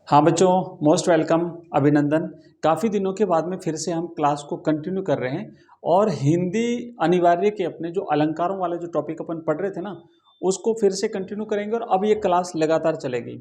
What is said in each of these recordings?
हाँ बच्चों, most welcome, अभिनंदन। काफ़ी दिनों के बाद में फिर से हम क्लास को कंटिन्यू कर रहे हैं और हिंदी अनिवार्य के अपने जो अलंकारों वाला जो टॉपिक अपन पढ़ रहे थे ना, उसको फिर से कंटिन्यू करेंगे और अब ये क्लास लगातार चलेगी।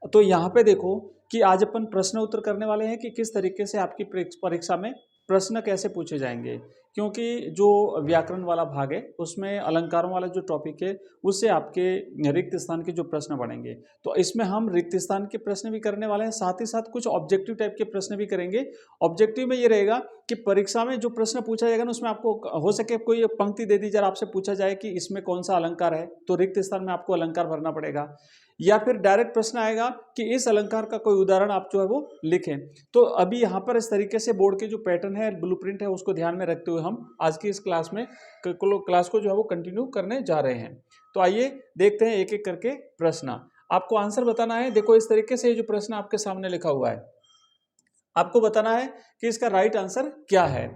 तो यहाँ पे देखो कि आज अपन प्रश्न उत्तर करने वाले हैं कि किस तरीके से आपकी परीक्षा में प्रश्न कैसे पूछे जाएंगे, क्योंकि जो व्याकरण वाला भाग है उसमें अलंकारों वाला जो टॉपिक है उससे आपके रिक्त स्थान के जो प्रश्न बनेंगे। तो इसमें हम रिक्त स्थान के प्रश्न भी करने वाले हैं, साथ ही साथ कुछ ऑब्जेक्टिव टाइप के प्रश्न भी करेंगे। ऑब्जेक्टिव में ये रहेगा कि परीक्षा में जो प्रश्न पूछा जाएगा ना उसमें आपको हो सके कोई पंक्ति दे दी जाए, आपसे पूछा जाए कि इसमें कौन सा अलंकार है, तो रिक्त स्थान में आपको अलंकार भरना पड़ेगा। या फिर डायरेक्ट प्रश्न आएगा कि इस अलंकार का कोई उदाहरण आप जो है वो लिखें। तो अभी यहाँ पर इस तरीके से बोर्ड के जो पैटर्न है, ब्लूप्रिंट है, उसको ध्यान में रखते हुए हम आज की इस क्लास में क्लास को जो है वो कंटिन्यू करने जा रहे हैं। तो आइए देखते हैं एक एक करके प्रश्न। आपको आंसर बताना है। देखो इस तरीके से जो प्रश्न आपके सामने लिखा हुआ है, आपको बताना है कि इसका राइट आंसर क्या है।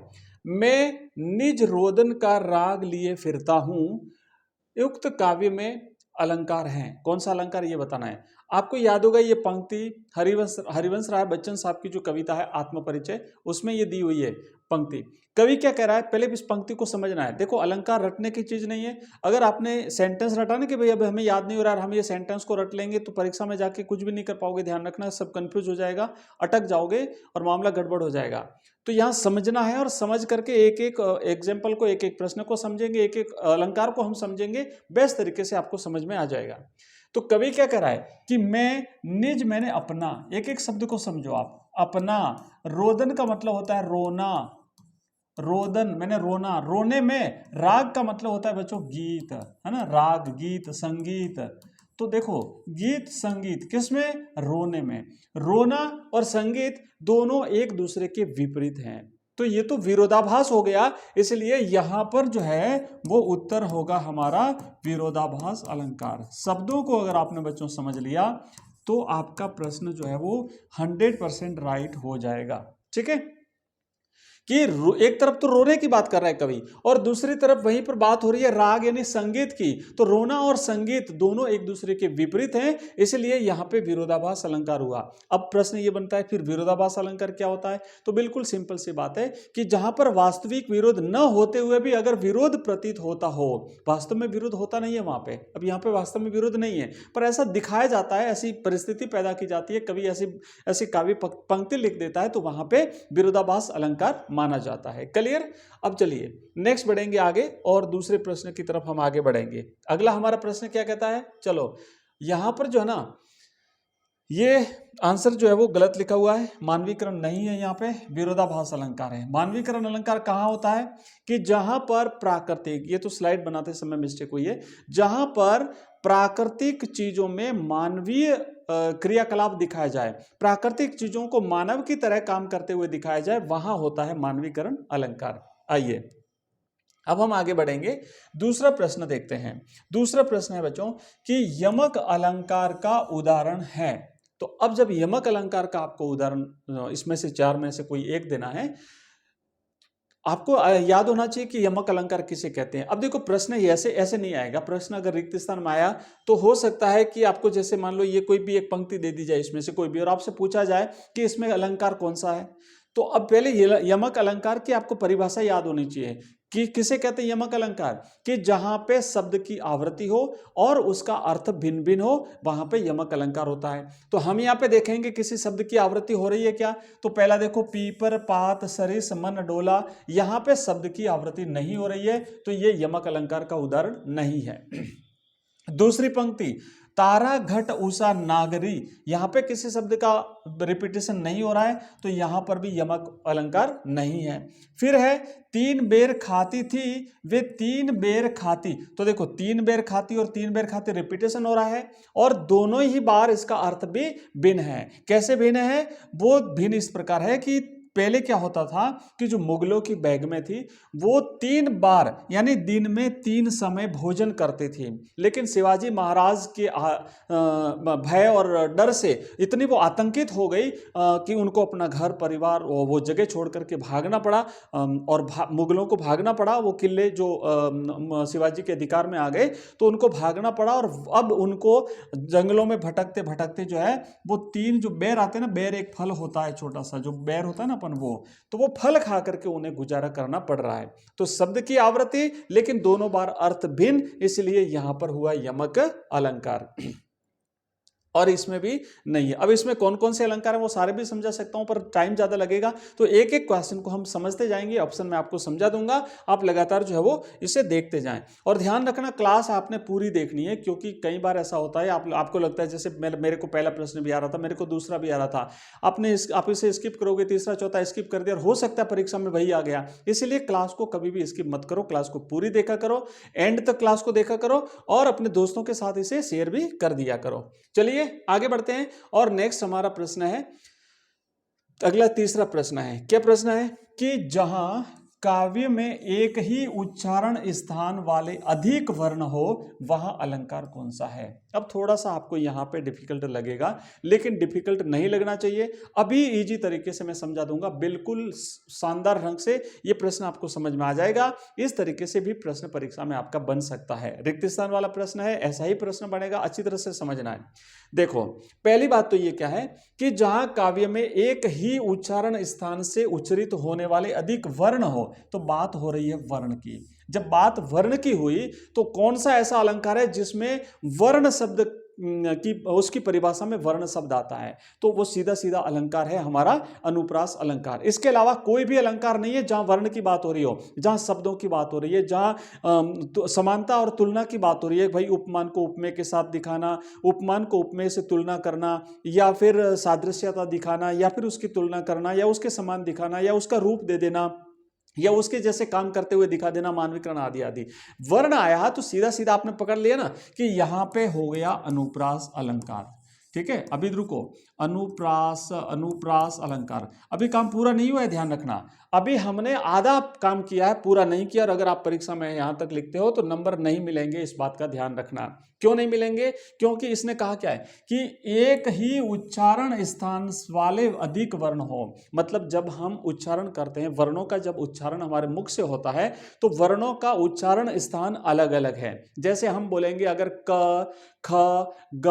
मैं निज रोदन का राग लिए फिरता हूं, युक्त काव्य में अलंकार हैं। कौन सा अलंकार ये बताना है। आपको याद होगा ये पंक्ति हरिवंश राय बच्चन साहब की जो कविता है आत्मपरिचय, उसमें ये दी हुई है पंक्ति। कवि क्या कह रहा है, पहले इस पंक्ति को समझना है। देखो अलंकार रटने की चीज नहीं है। अगर आपने सेंटेंस रटा ना कि भाई अब हमें याद नहीं हो रहा है, हम ये सेंटेंस को रट लेंगे, तो परीक्षा में जाके कुछ भी नहीं कर पाओगे। ध्यान रखना, सब कंफ्यूज हो जाएगा, अटक जाओगे और मामला गड़बड़ हो जाएगा। तो यहाँ समझना है और समझ करके एक एक एग्जाम्पल को, एक एक प्रश्न को समझेंगे, एक एक अलंकार को हम समझेंगे, बेस्ट तरीके से आपको समझ में आ जाएगा। तो कवि क्या कह रहा है कि मैं निज, मैंने अपना, एक एक शब्द को समझो आप। अपना, रोदन का मतलब होता है रोना, रोदन मैंने रोना, रोने में राग का मतलब होता है बच्चों गीत, है ना, राग गीत संगीत। तो देखो गीत संगीत किसमें, रोने में। रोना और संगीत दोनों एक दूसरे के विपरीत हैं, तो ये तो विरोधाभास हो गया, इसलिए यहां पर जो है वो उत्तर होगा हमारा विरोधाभास अलंकार। शब्दों को अगर आपने बच्चों समझ लिया तो आपका प्रश्न जो है वो 100% राइट हो जाएगा। ठीक है कि एक तरफ तो रोने की बात कर रहा है कवि और दूसरी तरफ वहीं पर बात हो रही है राग यानी संगीत की। तो रोना और संगीत दोनों एक दूसरे के विपरीत हैं, इसलिए यहां पे विरोधाभास अलंकार हुआ। अब प्रश्न ये बनता है फिर विरोधाभास अलंकार क्या होता है। तो बिल्कुल सिंपल सी बात है कि जहां पर वास्तविक विरोध न होते हुए भी अगर विरोध प्रतीत होता हो, वास्तव में विरोध होता नहीं है वहां पे, अब यहां पे वास्तव में विरोध नहीं है पर ऐसा दिखाया जाता है, ऐसी परिस्थिति पैदा की जाती है, कवि ऐसी ऐसी काव्य पंक्ति लिख देता है, तो वहां पे विरोधाभास अलंकार माना जाता है। क्लियर। अब चलिए नेक्स्ट बढ़ेंगे आगे और दूसरे प्रश्न की तरफ हम आगे बढ़ेंगे। अगला हमारा प्रश्न क्या कहता है, चलो यहां पर जो है ना ये आंसर जो है वो गलत लिखा हुआ है, मानवीकरण नहीं है, यहाँ पे विरोधाभास अलंकार है। मानवीकरण अलंकार कहाँ होता है कि जहां पर प्राकृतिक, ये तो स्लाइड बनाते समय मिस्टेक हुई है, जहां पर प्राकृतिक चीजों में मानवीय क्रियाकलाप दिखाया जाए, प्राकृतिक चीजों को मानव की तरह काम करते हुए दिखाया जाए, वहां होता है मानवीकरण अलंकार। आइए अब हम आगे बढ़ेंगे, दूसरा प्रश्न देखते हैं। दूसरा प्रश्न है बच्चों कि यमक अलंकार का उदाहरण है। तो अब जब यमक अलंकार का आपको उदाहरण इसमें से चार में से कोई एक देना है, आपको याद होना चाहिए कि यमक अलंकार किसे कहते हैं। अब देखो प्रश्न ऐसे ऐसे नहीं आएगा। प्रश्न अगर रिक्त स्थान में आया तो हो सकता है कि आपको जैसे मान लो ये कोई भी एक पंक्ति दे दी जाए इसमें से कोई भी, और आपसे पूछा जाए कि इसमें अलंकार कौन सा है। तो अब पहले यमक अलंकार की आपको परिभाषा याद होनी चाहिए कि किसे कहते हैं यमक अलंकार, कि जहां पे शब्द की आवृत्ति हो और उसका अर्थ भिन्न भिन्न हो, वहां पे यमक अलंकार होता है। तो हम यहाँ पे देखेंगे किसी शब्द की आवृत्ति हो रही है क्या। तो पहला देखो पीपर पात सरिस मन डोला, यहां पे शब्द की आवृत्ति नहीं हो रही है, तो ये यमक अलंकार का उदाहरण नहीं है। दूसरी पंक्ति तारा घट उषा नागरी, यहां पे किसी शब्द का रिपीटेशन नहीं हो रहा है, तो यहां पर भी यमक अलंकार नहीं है। फिर है तीन बेर खाती थी वे तीन बेर खाती, तो देखो तीन बेर खाती और तीन बेर खाती रिपीटेशन हो रहा है और दोनों ही बार इसका अर्थ भी भिन्न है। कैसे भिन्न है, वो भिन्न इस प्रकार है कि पहले क्या होता था कि जो मुगलों की बेगमें थी वो 3 बार यानी दिन में 3 समय भोजन करती थी, लेकिन शिवाजी महाराज के भय और डर से इतनी वो आतंकित हो गई कि उनको अपना घर परिवार वो जगह छोड़ करके भागना पड़ा, और मुगलों को भागना पड़ा। वो किले जो शिवाजी के अधिकार में आ गए तो उनको भागना पड़ा, और अब उनको जंगलों में भटकते भटकते जो है वो 3 जो बेर आते हैं ना, बेर एक फल होता है छोटा सा, जो बेर होता है ना अपन, वो फल खा करके उन्हें गुजारा करना पड़ रहा है। तो शब्द की आवृत्ति लेकिन दोनों बार अर्थ भिन्न, इसलिए यहां पर हुआ यमक अलंकार। और इसमें भी नहीं है। अब इसमें कौन कौन से अलंकार हैं वो सारे भी समझा सकता हूं, पर टाइम ज्यादा लगेगा, तो एक एक क्वेश्चन को हम समझते जाएंगे। ऑप्शन में आपको समझा दूंगा, आप लगातार जो है वो इसे देखते जाएं। और ध्यान रखना, क्लास आपने पूरी देखनी है, क्योंकि कई बार ऐसा होता है आपको लगता है जैसे मेरे को पहला प्रश्न भी आ रहा था, मेरे को दूसरा भी आ रहा था, आप इसे स्किप करोगे, तीसरा चौथा स्किप कर दिया, और हो सकता है परीक्षा में वही आ गया। इसलिए क्लास को कभी भी स्किप मत करो, क्लास को पूरी देखा करो, एंड तक क्लास को देखा करो, और अपने दोस्तों के साथ इसे शेयर भी कर दिया करो। चलिए आगे बढ़ते हैं, और नेक्स्ट हमारा प्रश्न है, अगला तीसरा प्रश्न है। क्या प्रश्न है कि जहां काव्य में एक ही उच्चारण स्थान वाले अधिक वर्ण हो वहां अलंकार कौन सा है। अब थोड़ा सा आपको यहां पे डिफिकल्ट लगेगा, लेकिन डिफिकल्ट नहीं लगना चाहिए। अभी इजी तरीके से मैं समझा दूंगा, बिल्कुल शानदार ढंग से ये प्रश्न आपको समझ में आ जाएगा। इस तरीके से भी प्रश्न परीक्षा में आपका बन सकता है। रिक्त स्थान वाला प्रश्न है, ऐसा ही प्रश्न बनेगा, अच्छी तरह से समझना है। देखो, पहली बात तो ये क्या है कि जहां काव्य में एक ही उच्चारण स्थान से उच्चरित होने वाले अधिक वर्ण हो, तो बात हो रही है वर्ण की। जब बात वर्ण की हुई तो कौन सा ऐसा अलंकार है जिसमें वर्ण शब्द की उसकी परिभाषा में वर्ण शब्द आता है, तो वो सीधा सीधा अलंकार है हमारा अनुप्रास अलंकार। इसके अलावा कोई भी अलंकार नहीं है जहां वर्ण की बात हो रही हो, जहां शब्दों की बात हो रही है, जहां समानता और तुलना की बात हो रही है। भाई उपमान को उपमेय के साथ दिखाना, उपमान को उपमेय से तुलना करना, या फिर सादृश्यता दिखाना, या फिर उसकी तुलना करना, या उसके समान दिखाना, या उसका रूप दे देना, या उसके जैसे काम करते हुए दिखा देना, मानवीकरण आदि आदि। वर्ण आया तो सीधा सीधा आपने पकड़ लिया ना कि यहां पे हो गया अनुप्रास अलंकार। ठीक है, अभी रुको, अनुप्रास अलंकार। अभी काम पूरा नहीं हुआ है, ध्यान रखना। अभी हमने आधा काम किया है, पूरा नहीं किया, और अगर आप परीक्षा में यहां तक लिखते हो तो नंबर नहीं मिलेंगे, इस बात का ध्यान रखना। क्यों नहीं मिलेंगे? क्योंकि इसने कहा क्या है कि एक ही उच्चारण स्थान वाले अधिक वर्ण हो। मतलब जब हम उच्चारण करते हैं, वर्णों का जब उच्चारण हमारे मुख से होता है तो वर्णों का उच्चारण स्थान अलग अलग है। जैसे हम बोलेंगे अगर क, ख, ग,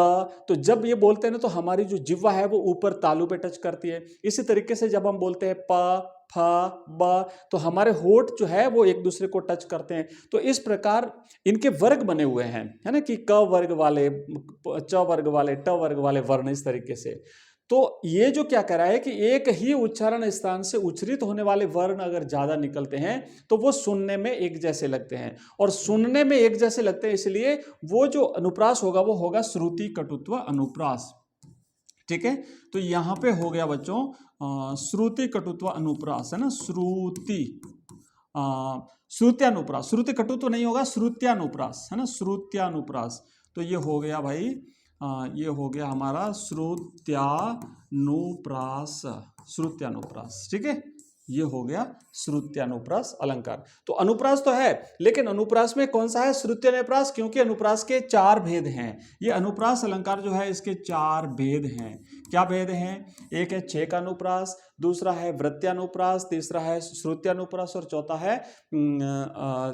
तो जब ये बोलते हैं ना तो हमारी जो जिह्वा है वो ऊपर तालू पे टच करती है। इसी तरीके से जब हम बोलते हैं प, फ, ब, तो हमारे होठ जो है वो एक दूसरे को टच करते हैं। तो इस प्रकार इनके वर्ग बने हुए हैं, है ना, कि क वर्ग वाले, च वर्ग वाले, ट वर्ग वाले वर्ण, इस तरीके से। तो ये जो क्या कह रहा है कि एक ही उच्चारण स्थान से उच्चरित होने वाले वर्ण अगर ज्यादा निकलते हैं तो वो सुनने में एक जैसे लगते हैं, और सुनने में एक जैसे लगते हैं इसलिए वो जो अनुप्रास होगा वो होगा श्रुति कटुत्व अनुप्रास। ठीक है, तो यहां पे हो गया बच्चों श्रुति कटुत्व अनुप्रास, है ना, श्रुत्यानुप्रास। श्रुति कटुत्व नहीं होगा, श्रुत्यानुप्रास, है ना, श्रुत्यानुप्रास। तो ये हो गया भाई, ये हो गया हमारा श्रुत्यानुप्रास, श्रुत्यानुप्रास। ठीक है, ये हो गया श्रुत्यानुप्रास अलंकार। तो अनुप्रास तो है, लेकिन अनुप्रास में कौन सा है? श्रुत्यानुप्रास, क्योंकि अनुप्रास के 4 भेद हैं। ये अनुप्रास अलंकार जो है इसके 4 भेद हैं। क्या भेद हैं? एक है छेकानुप्रास, दूसरा है वृत्यानुप्रास, तीसरा है श्रुत्यानुप्रास, और चौथा है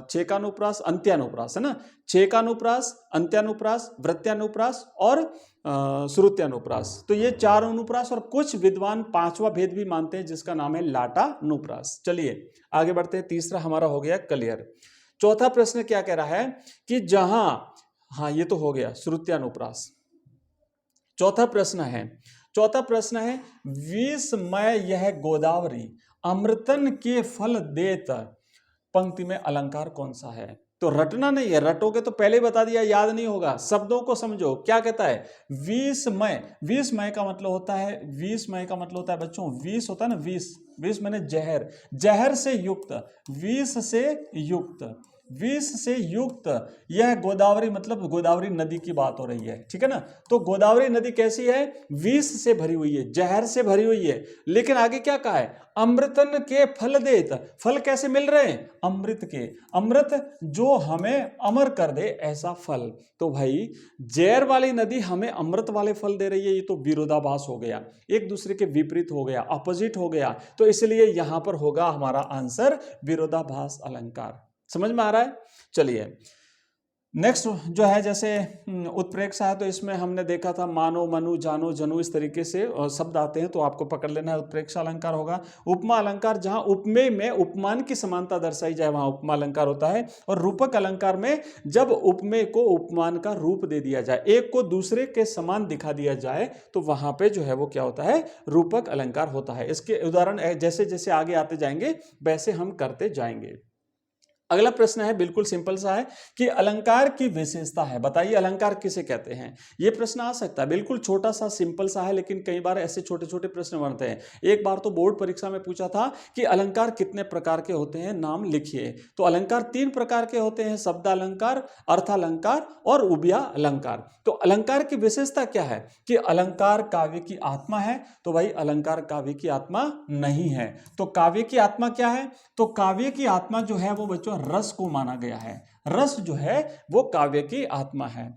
छेकानुप्रास अंत्यानुप्रास, है ना। छेकानुप्रास, अंत्यानुप्रास, वृत्यानुप्रास और श्रुत्यानुप्रास। तो ये 4 अनुप्रास, और कुछ विद्वान 5वां भेद भी मानते हैं जिसका नाम है लाटानुप्रास। चलिए आगे बढ़ते हैं, तीसरा हमारा हो गया क्लियर। चौथा प्रश्न क्या कह रहा है कि जहां, हाँ ये तो हो गया श्रुत्यानुप्रास। चौथा प्रश्न है विस्मय यह गोदावरी अमृतन के फल देत, पंक्ति में अलंकार कौन सा है? तो रटना नहीं है, रटोगे तो पहले ही बता दिया, याद नहीं होगा। शब्दों को समझो, क्या कहता है विस्मय। विस्मय का मतलब होता है, विस्मय का मतलब होता है बच्चों, विष होता है ना, विष, विष मैंने जहर, जहर से युक्त, विष से युक्त, विष से युक्त यह गोदावरी, मतलब गोदावरी नदी की बात हो रही है, ठीक है ना। तो गोदावरी नदी कैसी है, विष से भरी हुई है, जहर से भरी हुई है। लेकिन आगे क्या कहा है, अमृतन के फल देत, फल कैसे मिल रहे हैं, अमृत के, अमृत जो हमें अमर कर दे ऐसा फल। तो भाई जहर वाली नदी हमें अमृत वाले फल दे रही है, ये तो विरोधाभास हो गया, एक दूसरे के विपरीत हो गया, अपोजिट हो गया। तो इसलिए यहां पर होगा हमारा आंसर विरोधाभास अलंकार। समझ में आ रहा है। चलिए नेक्स्ट जो है, जैसे उत्प्रेक्षा है, तो इसमें हमने देखा था मानो, मनु, जानो, जनु, इस तरीके से शब्द आते हैं, तो आपको पकड़ लेना है, उत्प्रेक्षा अलंकार होगा। उपमा अलंकार, जहां उपमेय में उपमान की समानता दर्शाई जाए वहां उपमा अलंकार होता है। और रूपक अलंकार में जब उपमेय को उपमान का रूप दे दिया जाए, एक को दूसरे के समान दिखा दिया जाए, तो वहां पे जो है वो क्या होता है, रूपक अलंकार होता है। इसके उदाहरण जैसे जैसे आगे आते जाएंगे वैसे हम करते जाएंगे। अगला प्रश्न है, बिल्कुल सिंपल सा है कि अलंकार की विशेषता है, बताइए अलंकार किसे कहते हैं। यह प्रश्न आ सकता है, बिल्कुल छोटा सा सिंपल सा है, लेकिन कई बार ऐसे छोटे छोटे प्रश्न बनते हैं। एक बार तो बोर्ड परीक्षा में पूछा था कि अलंकार कितने प्रकार के होते हैं, नाम लिखिए। तो अलंकार 3 प्रकार के होते हैं, शब्दालंकार, अर्थालंकार और उभया अलंकार। तो अलंकार की विशेषता क्या है कि अलंकार काव्य की आत्मा है। तो भाई अलंकार काव्य की आत्मा नहीं है। तो काव्य की आत्मा क्या है, तो काव्य की आत्मा जो है वो बच्चों रस को माना गया है। रस जो है वो काव्य की आत्मा है।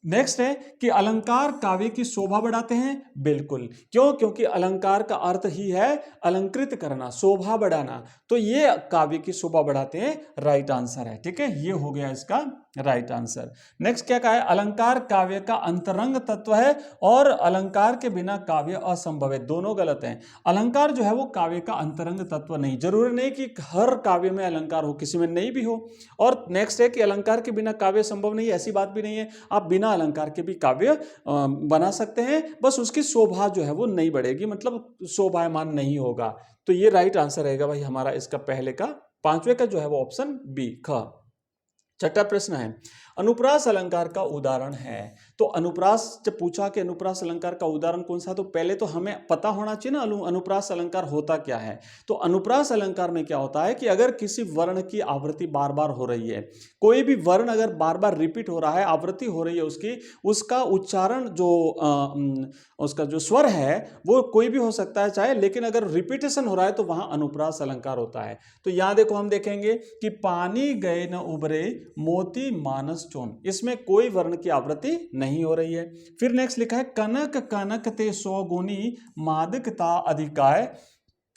नेक्स्ट है कि अलंकार काव्य की शोभा बढ़ाते हैं, बिल्कुल। क्यों, क्योंकि अलंकार का अर्थ ही है अलंकृत करना, शोभा बढ़ाना। तो ये काव्य की शोभा बढ़ाते हैं, राइट आंसर है, ठीक है, ये हो गया इसका राइट आंसर। नेक्स्ट क्या कहा है, अलंकार काव्य का अंतरंग तत्व है और अलंकार के बिना काव्य असंभव है। दोनों गलत हैं। अलंकार जो है वो काव्य का अंतरंग तत्व नहीं, जरूरी नहीं कि हर काव्य में अलंकार हो, किसी में नहीं भी हो। और नेक्स्ट है कि अलंकार के बिना काव्य संभव नहीं, ऐसी बात भी नहीं है। आप बिना अलंकार के भी काव्य बना सकते हैं, बस उसकी शोभा जो है वो नहीं बढ़ेगी, मतलब शोभायमान नहीं होगा। तो ये राइट आंसर रहेगा भाई हमारा इसका पहले का, 5वें का जो है वो ऑप्शन बी, ख। छठा प्रश्न है, अनुप्रास अलंकार का उदाहरण है। तो अनुप्रास जब पूछा कि अनुप्रास अलंकार का उदाहरण कौन सा, तो पहले तो हमें पता होना चाहिए ना अनुप्रास अलंकार होता क्या है। तो अनुप्रास अलंकार में क्या होता है कि अगर किसी वर्ण की आवृत्ति बार बार हो रही है, कोई भी वर्ण अगर बार बार रिपीट हो रहा है, आवृत्ति हो रही है उसकी, उसका उच्चारण जो उसका जो स्वर है वो कोई भी हो सकता है चाहे, लेकिन अगर रिपीटेशन हो रहा है तो वहां अनुप्रास अलंकार होता है। तो यहां देखो हम देखेंगे कि पानी गए न उबरे मोती मानस चोन, इसमें कोई वर्ण की आवृत्ति नहीं हो रही है। फिर नेक्स्ट लिखा है कनक कनक ते सौ गुनी मादकता अधिकाय।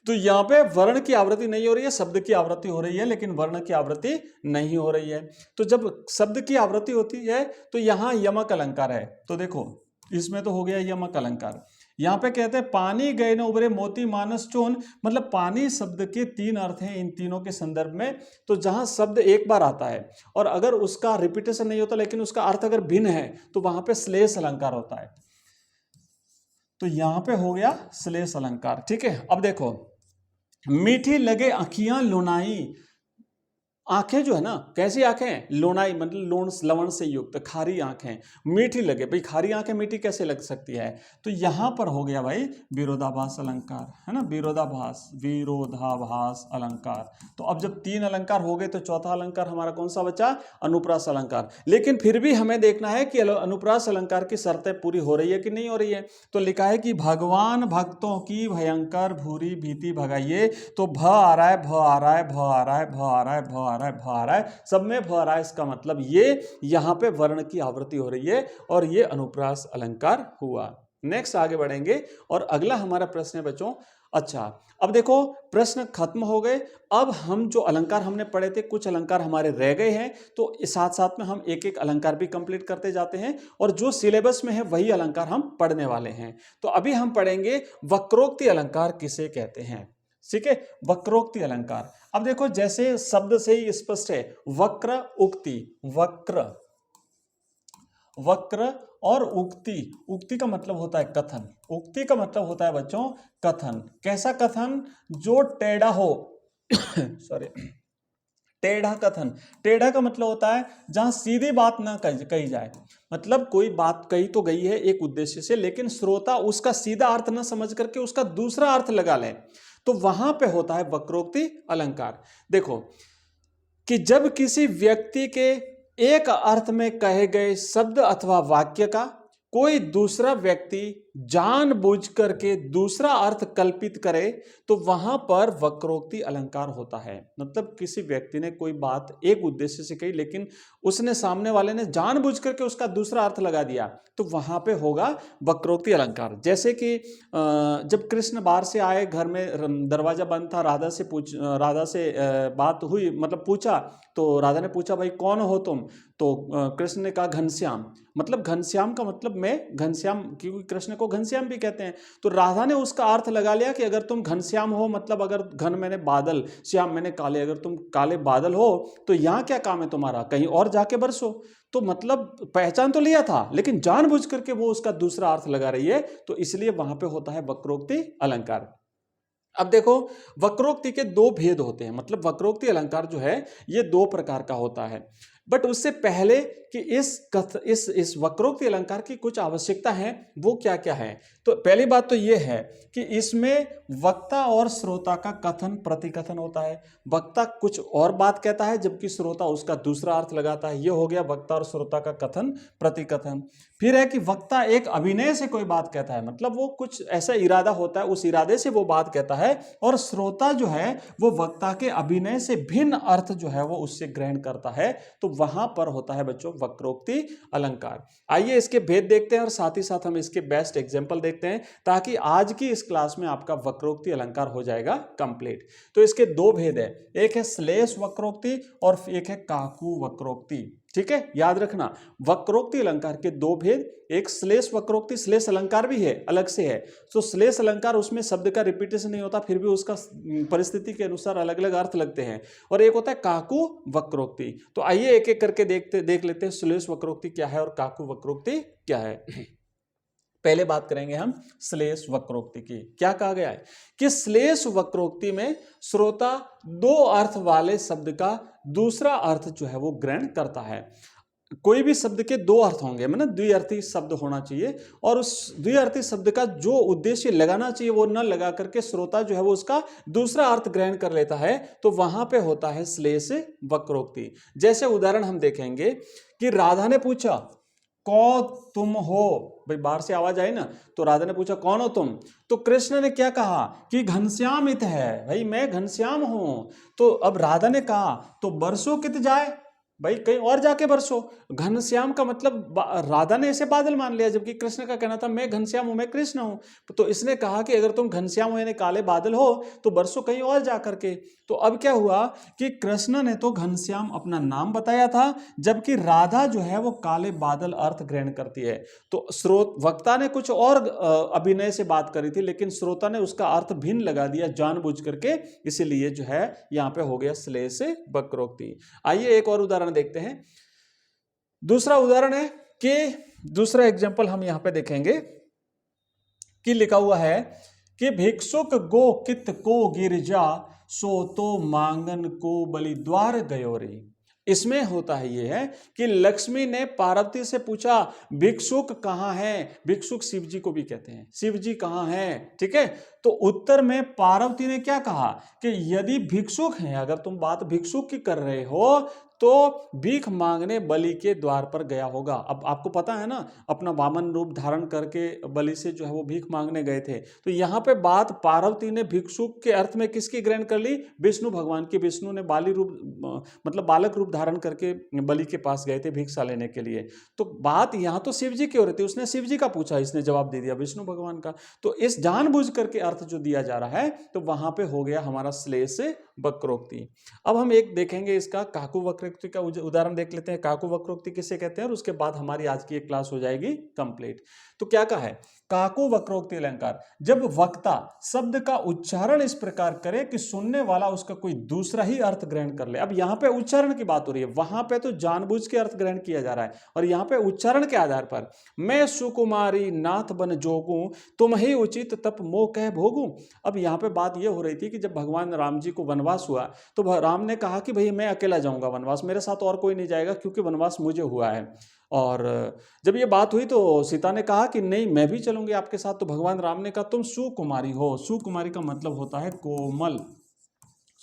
तो यहां पे वर्ण की आवृत्ति नहीं हो रही है, शब्द की आवृत्ति हो रही है, लेकिन वर्ण की आवृत्ति नहीं हो रही है। तो जब शब्द की आवृत्ति होती है तो यहां यमक अलंकार है। तो देखो इसमें तो हो गया यमक अलंकार। यहां पे कहते हैं पानी गए न उबरे मोती मानस चोन, मतलब पानी शब्द के 3 अर्थ हैं इन तीनों के संदर्भ में। तो जहां शब्द एक बार आता है और अगर उसका रिपीटेशन नहीं होता लेकिन उसका अर्थ अगर भिन्न है तो वहां पे श्लेष अलंकार होता है। तो यहां पे हो गया श्लेष अलंकार, ठीक है। अब देखो, मीठी लगे आंखियां लोनाई, आंखें जो है ना, कैसी आंखें, लोनाई मतलब लोण लवण से युक्त, खारी आंखें मीठी लगे। भाई खारी आंखें मीठी कैसे लग सकती है, तो यहां पर हो गया भाई विरोधाभास अलंकार, है ना, विरोधाभास अलंकार। तो अब जब 3 अलंकार हो गए तो चौथा अलंकार हमारा कौन सा बचा, अनुप्रास अलंकार। लेकिन फिर भी हमें देखना है कि अनुप्रास अलंकार की शर्तें पूरी हो रही है कि नहीं हो रही है। तो लिखा है कि भगवान भक्तों की भयंकर भूरी भीति भगाइए। तो भ आ रहा है, भ आ रहा है, भ आ रहा है, भ आ रहा है, भ आ रहा है, भ आ रहा है, सब में भ आ रहा है। इसका मतलब ये यहां पे वर्ण की आवृत्ति हो रही है और ये अनुप्रास अलंकार हुआ। नेक्स्ट आगे बढ़ेंगे और अगला हमारा प्रश्न है बच्चों, अच्छा अब देखो प्रश्न खत्म हो गए। अब हम जो अलंकार हमने पढ़े थे, कुछ अलंकार हमारे रह गए हैं, तो साथ साथ में हम एक एक अलंकार भी कंप्लीट करते जाते हैं और जो सिलेबस में है वही अलंकार हम पढ़ने वाले हैं। तो अभी हम पढ़ेंगे वक्रोक्ति अलंकार किसे कहते हैं, ठीक है, वक्रोक्ति अलंकार। अब देखो जैसे शब्द से ही स्पष्ट है, वक्र उक्ति, वक्र वक्र और उक्ति, उक्ति का मतलब होता है कथन, उक्ति का मतलब होता है बच्चों कथन। कैसा कथन, जो टेढ़ा हो सॉरी, टेढ़ा कथन। टेढ़ा का मतलब होता है जहां सीधी बात ना कही जाए, मतलब कोई बात कही तो गई है एक उद्देश्य से, लेकिन श्रोता उसका सीधा अर्थ ना समझ करके उसका दूसरा अर्थ लगा ले, तो वहां पे होता है वक्रोक्ति अलंकार। देखो कि जब किसी व्यक्ति के एक अर्थ में कहे गए शब्द अथवा वाक्य का कोई दूसरा व्यक्ति जानबूझ करके दूसरा अर्थ कल्पित करे तो वहां पर वक्रोक्ति अलंकार होता है। मतलब किसी व्यक्ति ने कोई बात एक उद्देश्य से कही, लेकिन उसने सामने वाले ने जानबूझ करके उसका दूसरा अर्थ लगा दिया, तो वहां पे होगा वक्रोक्ति अलंकार। जैसे कि जब कृष्ण बाहर से आए, घर में दरवाजा बंद था, राधा से बात हुई, मतलब पूछा, तो राधा ने पूछा भाई कौन हो तुम, तो कृष्ण ने कहा घनश्याम। मतलब घनश्याम का मतलब मैं घनश्याम, क्योंकि कृष्ण को घनश्याम भी कहते हैं, तो राधा ने उसका अर्थ लगा लिया कि अगर तुम घनश्याम हो, मतलब अगर घन मैंने बादल, श्याम मैंने काले, अगर तुम काले बादल हो तो यहाँ क्या काम है तुम्हारा, कहीं और जाके बरसो। तो मतलब पहचान तो लिया था, लेकिन जानबूझ करके वो उसका दूसरा अर्थ लगा रही है, तो इसलिए वहां पे होता है वक्रोक्ति अलंकार। अब देखो, वक्रोक्ति के दो भेद होते हैं, मतलब वक्रोक्ति अलंकार जो है ये दो प्रकार का होता है। बट उससे पहले कि इस वक्रोक्ति अलंकार की कुछ आवश्यकता है, वो क्या क्या है, तो पहली बात तो ये है कि इसमें वक्ता और श्रोता का कथन प्रतिकथन होता है। वक्ता कुछ और बात कहता है जबकि श्रोता उसका दूसरा अर्थ लगाता है, ये हो गया वक्ता और श्रोता का कथन प्रतिकथन। फिर है कि वक्ता एक अभिनय से कोई बात कहता है, मतलब वो कुछ ऐसा इरादा होता है, उस इरादे से वो बात कहता है, और श्रोता जो है वो वक्ता के अभिनय से भिन्न अर्थ जो है वो उससे ग्रहण करता है, तो वहां पर होता है बच्चों वक्रोक्ति अलंकार। आइए इसके भेद देखते हैं और साथ ही साथ हम इसके बेस्ट एग्जांपल देखते हैं, ताकि आज की इस क्लास में आपका वक्रोक्ति अलंकार हो जाएगा कंप्लीट। तो इसके दो भेद है, एक है श्लेष वक्रोक्ति और एक है काकू वक्रोक्ति। ठीक है, याद रखना वक्रोक्ति अलंकार के दो भेद, एक श्लेष वक्रोक्ति, श्लेष अलंकार भी है, अलग से है। तो श्लेष अलंकार उसमें शब्द का रिपीटेशन नहीं होता, फिर भी उसका परिस्थिति के अनुसार अलग अलग अर्थ लगते हैं, और एक होता है काकू वक्रोक्ति। तो आइए एक एक करके देख लेते हैं श्लेष वक्रोक्ति क्या है और काकू वक्रोक्ति क्या है। पहले बात करेंगे हम श्लेष वक्रोक्ति की। क्या कहा गया है कि श्लेष वक्रोक्ति में श्रोता दो अर्थ वाले शब्द का दूसरा अर्थ जो है वो ग्रहण करता है। कोई भी शब्द के दो अर्थ होंगे, मतलब द्विअर्थी शब्द होना चाहिए, और उस द्विअर्थी शब्द का जो उद्देश्य लगाना चाहिए वो न लगा करके श्रोता जो है वो उसका दूसरा अर्थ ग्रहण कर लेता है, तो वहां पे होता है श्लेष वक्रोक्ति। जैसे उदाहरण हम देखेंगे कि राधा ने पूछा कौन तुम हो, भाई बाहर से आवाज आई ना, तो राधा ने पूछा कौन हो तुम, तो कृष्ण ने क्या कहा कि घनश्याम इत है, भाई मैं घनश्याम हूं। तो अब राधा ने कहा तो बरसो कित जाए, भाई कहीं और जाके बरसो। घनश्याम का मतलब राधा ने इसे बादल मान लिया, जबकि कृष्ण का कहना था मैं घनश्याम हूं, मैं कृष्ण हूं। तो इसने कहा कि अगर तुम घनश्याम हो यानी काले बादल हो तो बरसो कहीं और जा करके। तो अब क्या हुआ कि कृष्ण ने तो घनश्याम अपना नाम बताया था, जबकि राधा जो है वो काले बादल अर्थ ग्रहण करती है। तो वक्ता ने कुछ और अभिनय से बात करी थी, लेकिन श्रोता ने उसका अर्थ भिन्न लगा दिया जानबूझ करके, इसीलिए जो है यहां पे हो गया श्लेष वक्रोक्ति। आइए एक और उदाहरण देखते हैं। दूसरा उदाहरण है कि दूसरा एग्जांपल हम यहां पे देखेंगे कि लिखा हुआ है कि भिक्षुक गो कित को गिरजा सो तो मांगन को बलि द्वार गयो रे। इसमें होता है ये है कि लक्ष्मी ने पार्वती से पूछा भिक्षुक कहां है, भिक्षुक शिव जी को भी कहते हैं, शिव जी कहां है, ठीक है। तो उत्तर में पार्वती ने क्या कहा कि यदि भिक्षुक हैं, अगर तुम बात भिक्षुक की कर रहे हो तो भीख मांगने बलि के द्वार पर गया होगा। अब आपको पता है ना, अपना वामन रूप धारण करके बलि से जो है वो भीख मांगने गए थे। तो यहाँ पे बात पार्वती ने भिक्षुक के अर्थ में किसकी ग्रहण कर ली, विष्णु भगवान की। विष्णु ने बाली रूप मतलब बालक रूप धारण करके बलि के पास गए थे भिक्षा लेने के लिए। तो बात यहाँ तो शिव जी की हो रही थी, उसने शिव जी का पूछा, इसने जवाब दे दिया विष्णु भगवान का। तो इस जानबूझ करके अर्थ जो दिया जा रहा है, तो वहां पे हो गया हमारा श्लेष वक्रोक्ति। अब हम एक देखेंगे इसका काकू वक्रोक्ति का उदाहरण देख लेते हैं। काकू वक्रोक्ति किसे कहते हैं, और उसके बाद हमारी आज की एक क्लास हो जाएगी कंप्लीट। तो क्या कहा है काकू वक्रोक्ति अलंकार, जब वक्ता शब्द का उच्चारण इस प्रकार करे कि सुनने वाला उसका कोई दूसरा ही अर्थ ग्रहण कर ले। अब यहां पे उच्चारण की बात हो रही है, वहां पे तो जानबूझ के अर्थ ग्रहण किया जा रहा है, और यहां पे उच्चारण के आधार पर मैं सुकुमारी नाथ बन जोगू तुम ही उचित तप मोह कह भोगू। अब यहां पे बात यह हो रही थी कि जब भगवान राम जी को वनवास हुआ तो राम ने कहा कि भाई मैं अकेला जाऊंगा वनवास, मेरे साथ और कोई नहीं जाएगा क्योंकि वनवास मुझे हुआ है। और जब ये बात हुई तो सीता ने कहा कि नहीं मैं भी चलूंगी आपके साथ। तो भगवान राम ने कहा तुम सुकुमारी हो, सुकुमारी का मतलब होता है कोमल,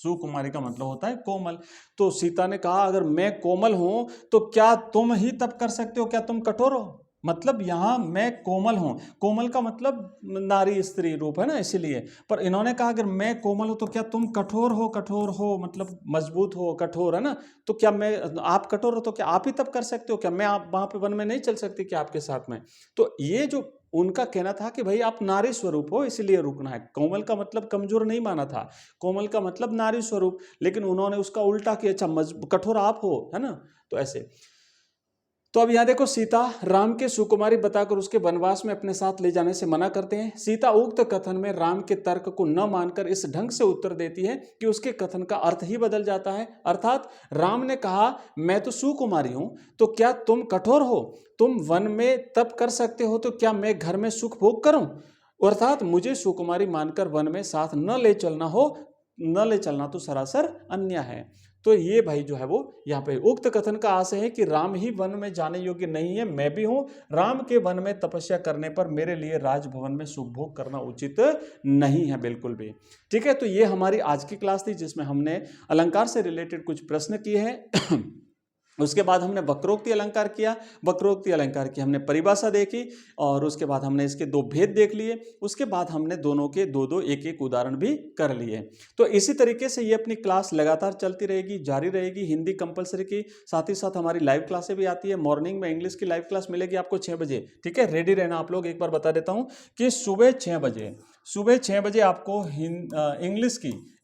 सुकुमारी का मतलब होता है कोमल। तो सीता ने कहा अगर मैं कोमल हूं तो क्या तुम ही तप कर सकते हो, क्या तुम कठोर हो? मतलब यहां मैं कोमल हूं, कोमल का मतलब नारी स्त्री रूप है ना, इसीलिए। पर इन्होंने कहा अगर मैं कोमल हूं तो क्या तुम कठोर हो? कठोर हो मतलब मजबूत हो, कठोर है ना। तो क्या मैं, आप कठोर हो तो क्या आप ही तप कर सकते हो क्या? मैं आप वहां पे वन में नहीं चल सकती क्या आपके साथ में? तो ये जो उनका कहना था कि भाई आप नारी स्वरूप हो इसलिए रुकना है। कोमल का मतलब कमजोर नहीं माना था, कोमल का मतलब नारी स्वरूप, लेकिन उन्होंने उसका उल्टा किया, अच्छा कठोर आप हो, है ना। तो ऐसे। तो अब यहां देखो, सीता राम के सुकुमारी बताकर उसके वनवास में अपने साथ ले जाने से मना करते हैं। सीता उक्त कथन में राम के तर्क को न मानकर इस ढंग से उत्तर देती है कि उसके कथन का अर्थ ही बदल जाता है। अर्थात राम ने कहा मैं तो सुकुमारी हूं, तो क्या तुम कठोर हो? तुम वन में तप कर सकते हो, तो क्या मैं घर में सुख भोग करूं? अर्थात मुझे सुकुमारी मानकर वन में साथ न ले चलना हो, न ले चलना तो सरासर अन्याय है। तो ये भाई जो है वो यहाँ पे उक्त कथन का आशय है कि राम ही वन में जाने योग्य नहीं है, मैं भी हूं। राम के वन में तपस्या करने पर मेरे लिए राजभवन में सुख भोग करना उचित नहीं है, बिल्कुल भी। ठीक है, तो ये हमारी आज की क्लास थी जिसमें हमने अलंकार से रिलेटेड कुछ प्रश्न किए हैं। उसके बाद हमने वक्रोक्ति अलंकार किया, वक्रोक्ति अलंकार की हमने परिभाषा देखी, और उसके बाद हमने इसके दो भेद देख लिए। उसके बाद हमने दोनों के दो दो एक एक उदाहरण भी कर लिए। तो इसी तरीके से ये अपनी क्लास लगातार चलती रहेगी, जारी रहेगी, हिंदी कंपलसरी की। साथ ही साथ हमारी लाइव क्लासें भी आती है। मॉर्निंग में इंग्लिश की लाइव क्लास मिलेगी आपको 6 बजे। ठीक है, रेडी रहना आप लोग। एक बार बता देता हूं कि सुबह 6 बजे आपको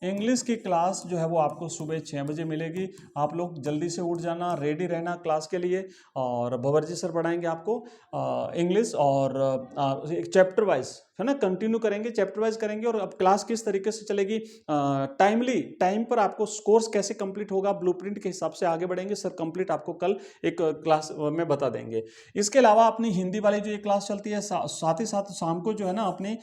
इंग्लिश की क्लास जो है वो आपको सुबह 6 बजे मिलेगी। आप लोग जल्दी से उठ जाना, रेडी रहना क्लास के लिए। और भंवरजी सर पढ़ाएंगे आपको इंग्लिश, और एक चैप्टर वाइज है ना, कंटिन्यू करेंगे, चैप्टर वाइज करेंगे। और अब क्लास किस तरीके से चलेगी, टाइम पर आपको कोर्स कैसे कंप्लीट होगा, ब्लूप्रिंट के हिसाब से आगे बढ़ेंगे सर। कंप्लीट आपको कल एक क्लास में बता देंगे। इसके अलावा अपनी हिंदी वाली जो ये क्लास चलती है, साथ ही साथ शाम को जो है ना अपनी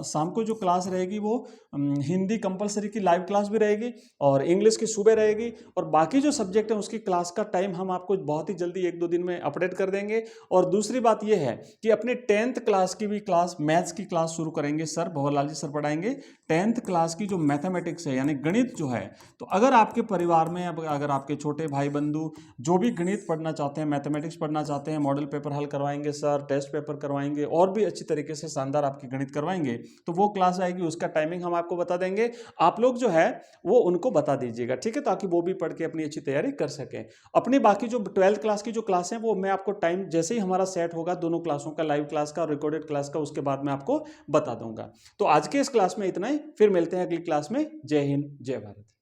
शाम को जो क्लास रहेगी वो हिंदी कंपलसरी की लाइव क्लास भी रहेगी, और इंग्लिश की सुबह रहेगी। और बाकी जो सब्जेक्ट है उसकी क्लास का टाइम हम आपको बहुत ही जल्दी 1-2 दिन में अपडेट कर देंगे। और दूसरी बात यह है कि अपनी 10th क्लास की भी क्लास, मैथ्स की क्लास शुरू करेंगे सर, भंवरलाल जी सर पढ़ाएंगे 10th क्लास की जो मैथमेटिक्स है यानी गणित जो है। तो अगर आपके परिवार में, अगर आपके छोटे भाई बंधु जो भी गणित पढ़ना चाहते हैं, मैथमेटिक्स पढ़ना चाहते हैं, मॉडल पेपर हल करवाएंगे सर, टेस्ट पेपर करवाएंगे, और भी अच्छी तरीके से शानदार आपकी गणित करवाएंगे, तो वो क्लास आएगी। उसका टाइमिंग हम आपको बता देंगे। आप लोग जो है वो उनको बता दीजिएगा, ठीक है, ताकि वो भी पढ़ के अपनी अच्छी तैयारी कर सकें। अपनी बाकी जो 12th क्लास की जो क्लास है वो मैं आपको टाइम जैसे ही हमारा सेट होगा दोनों क्लासों का, लाइव क्लास का और रिकॉर्डेड क्लास का, उसके बाद मैं आपको बता दूंगा। तो आज के इस क्लास में इतना ही, फिर मिलते हैं अगली क्लास में। जय हिंद, जय भारत।